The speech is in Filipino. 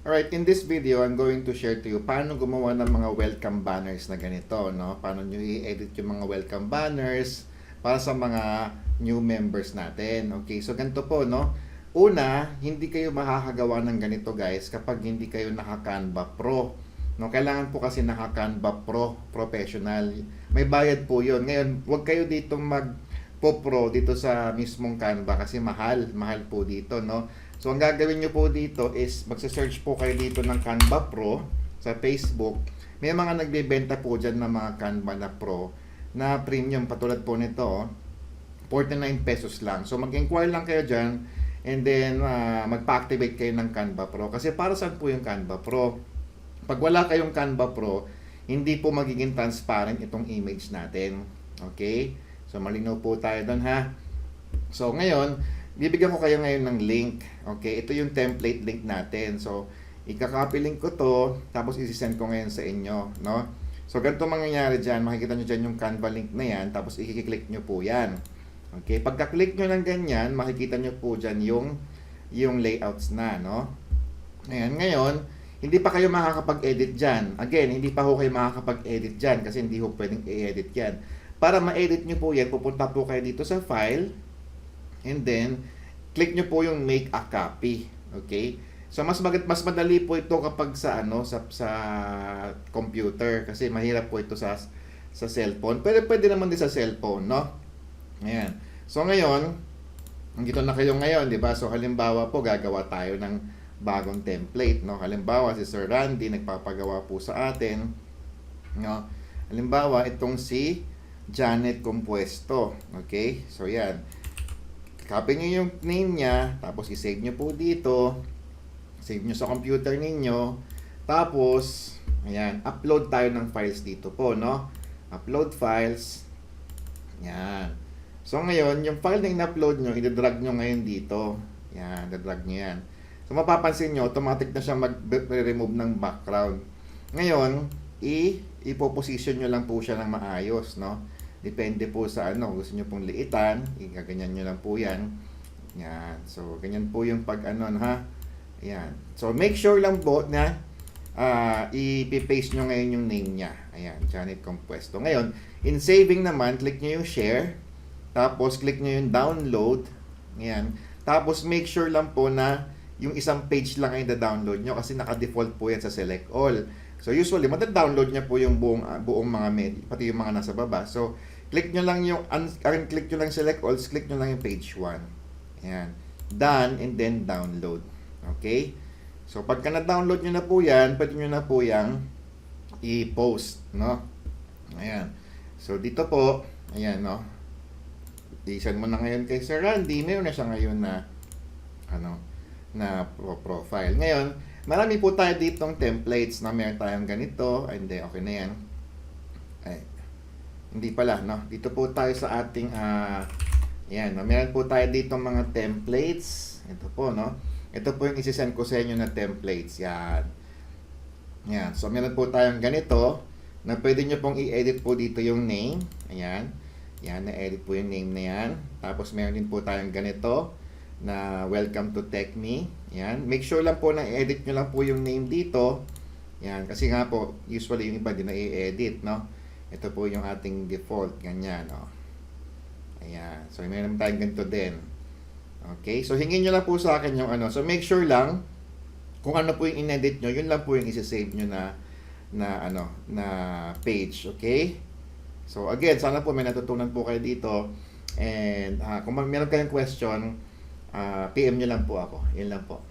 Alright, in this video, I'm going to share to you paano gumawa ng mga welcome banners na ganito, no? Paano nyo i-edit yung mga welcome banners para sa mga new members natin. Okay, so ganito po, no? Una, hindi kayo makakagawa ng ganito guys kapag hindi kayo naka-Canva Pro. No, kailangan po kasi naka-Canva Pro Professional. May bayad po 'yon. Ngayon, huwag kayo dito mag-pro dito sa mismong Canva kasi mahal po dito, no? So, ang gagawin nyo po dito is magsa-search po kayo dito ng Canva Pro sa Facebook. May mga nagbebenta po dyan ng mga Canva na Pro na premium patulad po nito, 49 pesos lang. So, mag-inquire lang kayo dyan and then magpa-activate kayo ng Canva Pro. Kasi para saan po yung Canva Pro? Pag wala kayong Canva Pro, hindi po magiging transparent itong image natin. Okay? So, malinaw po tayo doon ha. So, ngayon, bibigyan ko kayo ngayon ng link. Okay? Ito yung template link natin. So, ika-copy link ko to, tapos isi-send ko ngayon sa inyo. No? So, ganito mangyayari dyan. Makikita nyo dyan yung Canva link na yan, tapos i-click nyo po yan. Okay? Pagka-click nyo ng ganyan, makikita nyo po dyan yung layouts na. No? Ayan, ngayon, hindi pa kayo makakapag-edit dyan. Again, hindi pa ho kayo makakapag-edit dyan kasi hindi ho pwedeng i-edit yan. Para ma-edit nyo po yan, pupunta po kayo dito sa file, and then, click nyo po yung make a copy. Okay? So, mas madali po ito kapag sa computer. Kasi mahirap po ito sa cellphone. Pero pwede naman din sa cellphone, no? Ayan. So, ngayon, dito na kayo ngayon, di ba? So, halimbawa po, gagawa tayo ng bagong template, no? Halimbawa, si Sir Randy, nagpapagawa po sa atin, no? Halimbawa, itong si Janet Compuesto. Okay? So, yan. Copy nyo yung name niya, tapos i-save nyo po dito. Save nyo sa computer ninyo. Tapos, ayan, upload tayo ng files dito po, no? Upload files. Ayan. So, ngayon, yung file na in-upload nyo, i-drag nyo ngayon dito. Ayan, i-drag nyo yan. So, mapapansin nyo, automatic na siya mag-remove ng background. Ngayon, i-position nyo lang po siya ng maayos, no? Depende po sa gusto nyo pong liitan, igaganyan nyo lang po yan. Yan. So, ganyan po yung ha. Ayan. So, make sure lang po na i-paste nyo ngayon yung name niya. Ayan, Janet Compuesto. Ngayon, in saving naman, click nyo yung share. Tapos, click nyo yung download. Ayan. Tapos, make sure lang po na yung isang page lang ay da-download nyo kasi naka-default po yan sa select all. So usually, mata-download niya po yung buong mga pati yung mga nasa baba. So, click nyo lang yung, click nyo lang select all, click nyo lang yung page 1. Ayan. Done, and then download. Okay? So, pagka na-download nyo na po yan, pwede nyo na po yung i-post, no? Ayan. So, dito po, ayan, no? I-send mo na ngayon kay Sir Randy. Meron na siya ngayon na, na profile. Ngayon, marami po tayo ditong templates na meron tayong ganito. Ay, hindi, okay na yan. Ay, hindi pala, no? Dito po tayo sa ating, yan, no? Meron po tayo ditong mga templates. Ito po, no? Ito po yung isi-send ko sa inyo na templates. Yan. Yan. So, meron po tayong ganito na pwede nyo pong i-edit po dito yung name. Ayan. Yan, na-edit po yung name na yan. Tapos, meron din po tayong ganito na welcome to TechMe. Yan. Make sure lang po na i-edit nyo lang po yung name dito. Yan. Kasi nga po, usually yung iba din na i-edit, no? Ito po yung ating default. Ganyan, no? Ayan. So, meron tayong ganito din. Okay? So, hingin nyo lang po sa akin yung So, make sure lang kung ano po yung in-edit nyo, yun lang po yung isa-save nyo na page. Okay? So, again, sana po may natutunan po kayo dito. And kung meron kayong question, PM nyo lang po ako. Yun lang po.